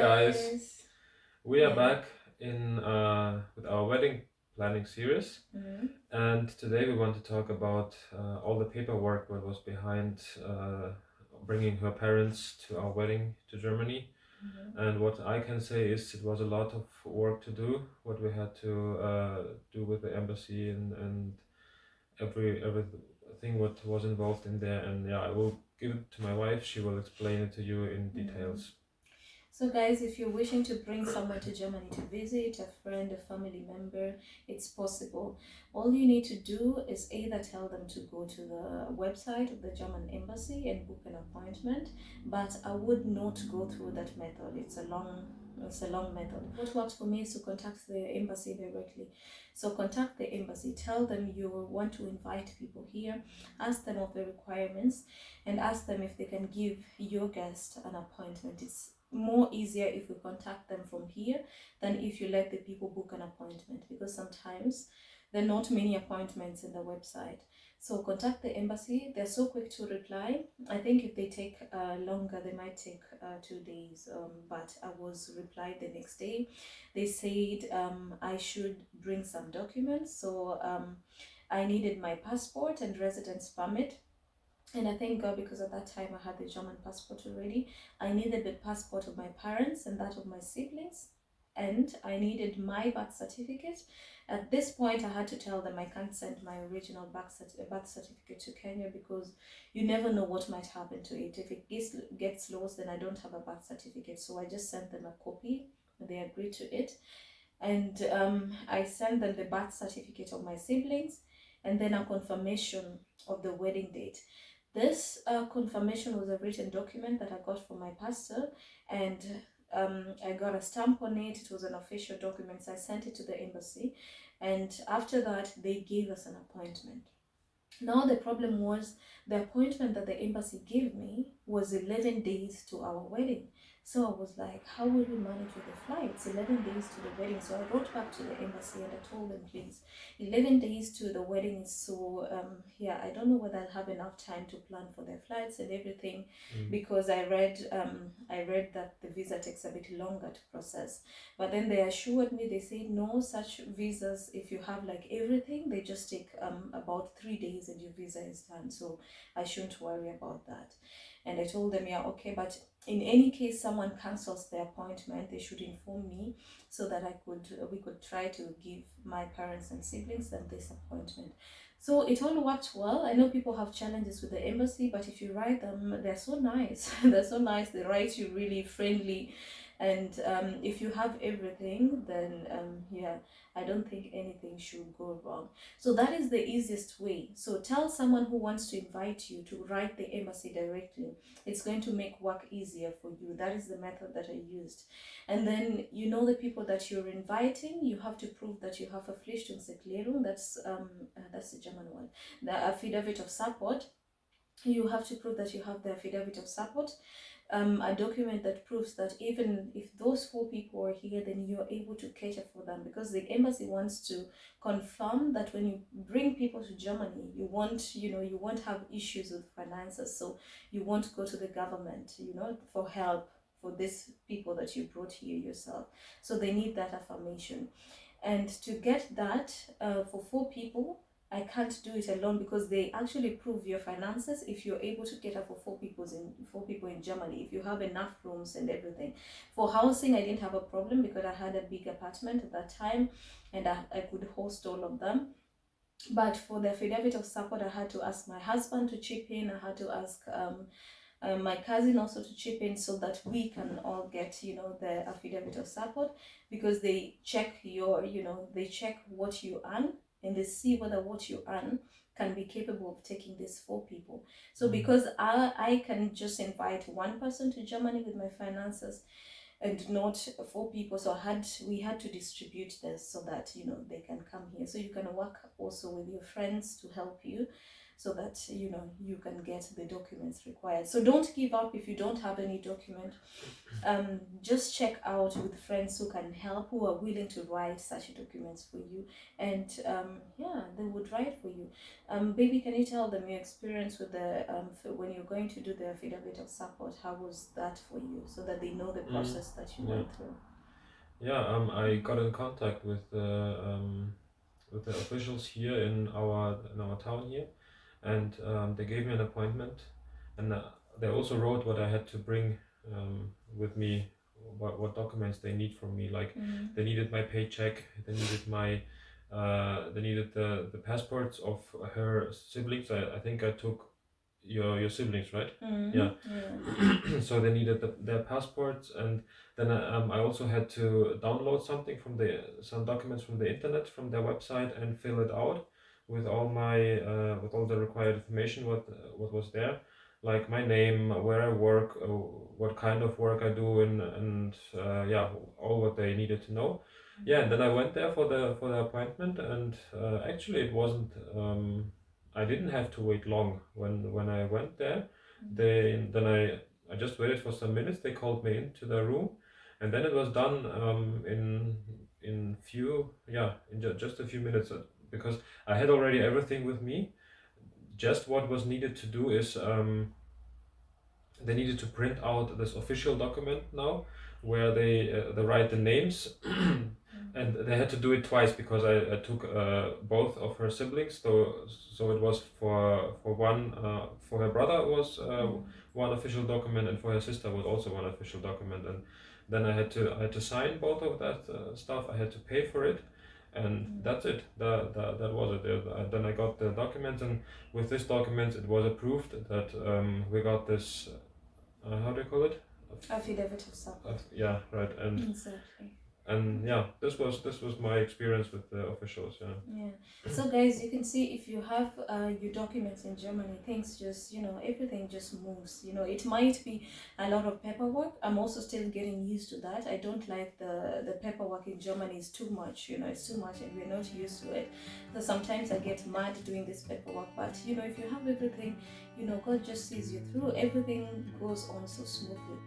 guys, guys. we are Yeah. back in with our wedding planning series, Mm-hmm. and today we want to talk about all the paperwork that was behind bringing her parents to our wedding to Germany. Mm-hmm. And what I can say is it was a lot of work to do. What we had to do with the embassy and everything what was involved in there. And yeah, I will give it to my wife. She will explain it to you in Mm-hmm. details. So, guys, if you're wishing to bring someone to Germany to visit, a friend, a family member, it's possible. All you need to do is either tell them to go to the website of the German embassy and book an appointment, but I would not go through that method. It's a long method. What works for me is to contact the embassy directly. So contact the embassy, tell them you want to invite people here, ask them of the requirements, and ask them if they can give your guest an appointment. It's more easier if we contact them from here than if you let the people book an appointment, because sometimes there are not many appointments in the website. So contact the embassy. They're so quick to reply. I think if they take longer, they might take 2 days, but I was replied the next day. They said I should bring some documents. So I needed my passport and residence permit. And I thank God, because at that time I had the German passport already. I needed the passport of my parents and that of my siblings. And I needed my birth certificate. At this point, I had to tell them I can't send my original birth certificate to Kenya, because you never know what might happen to it. If it gets lost, then I don't have a birth certificate. So I just sent them a copy. They agreed to it. And I sent them the birth certificate of my siblings, and then a confirmation of the wedding date. This confirmation was a written document that I got from my pastor, and I got a stamp on it. It was an official document, so I sent it to the embassy, and after that, they gave us an appointment. Now the problem was, the appointment that the embassy gave me was 11 days to our wedding. So I was like, how will we manage with the flights? 11 days to the wedding. So I wrote back to the embassy and I told them, please, 11 days to the wedding is so, yeah, I don't know whether I'll have enough time to plan for their flights and everything, because I read that the visa takes a bit longer to process. But then they assured me, they said, no, such visas, if you have like everything, they just take about 3 days and your visa is done. So I shouldn't worry about that. And I told them, yeah, okay, but in any case someone cancels the appointment, they should inform me, so that we could try to give my parents and siblings them this appointment. So it all worked well. I know people have challenges with the embassy, but if you write them, they're so nice. They're so nice. They write you really friendly, and if you have everything, then yeah, I don't think anything should go wrong. So that is the easiest way. So tell someone who wants to invite you to write the embassy directly. It's going to make work easier for you. That is the method that I used. And then, the people that you're inviting, you have to prove that you have a Verpflichtungserklärung. That's the German word, the affidavit of support. You have to prove that you have the affidavit of support, a document that proves that even if those 4 people are here, then you're able to cater for them, because the embassy wants to confirm that when you bring people to Germany, you won't have issues with finances, so you won't go to the government, for help for these people that you brought here yourself. So they need that affirmation. And to get that for 4 people, I can't do it alone, because they actually prove your finances if you're able to cater for 4 people in Germany, if you have enough rooms and everything. For housing, I didn't have a problem, because I had a big apartment at that time, and I could host all of them. But for the affidavit of support, I had to ask my husband to chip in. I had to ask my cousin also to chip in, so that we can all get the affidavit of support, because they check they check what you earn, and they see whether what you earn can be capable of taking these 4 people. So because I can just invite one person to Germany with my finances, and not 4 people, so we had to distribute this so that they can come here, so you can work also with your friends to help you. so that you can get the documents required. So don't give up if you don't have any document. Just check out with friends who can help, who are willing to write such documents for you, and yeah, they would write for you. Baby, can you tell them your experience with the when you're going to do the affidavit of support? How was that for you, so that they know the process that you Yeah. went through? Yeah, I got in contact with the officials here in our town here, and they gave me an appointment, and they also wrote what I had to bring with me, what documents they need from me. Like they needed my paycheck, they needed the passports of her siblings. I think I took your siblings, right? Yeah. So they needed their passports, and then I also had to download some documents from the internet from their website and fill it out with with all the required information what was there, like my name, where I work, what kind of work I do, and yeah, all what they needed to know. Yeah, and then I went there for the appointment, and actually it wasn't. I didn't have to wait long when I went there. I just waited for some minutes. They called me into the room, and then it was done in just a few minutes, because I had already everything with me. Just what was needed to do is they needed to print out this official document now, where they write the names, and they had to do it twice because I took both of her siblings. So it was for one for her brother was one official document, and for her sister was also one official document. And then I had to sign both of that stuff. I had to pay for it, and that's it. That was it. Then I got the documents, and with this document it was approved that we got this how do you call it? Affidavit of support. Yeah, right. Exactly. And yeah, this was my experience with the officials. Yeah. Yeah. So guys, you can see if you have your documents in Germany, things just, everything just moves. It might be a lot of paperwork. I'm also still getting used to that. I don't like the paperwork in Germany is too much. It's too much and we're not used to it. So sometimes I get mad doing this paperwork. But if you have everything, God just sees you through. Everything goes on so smoothly.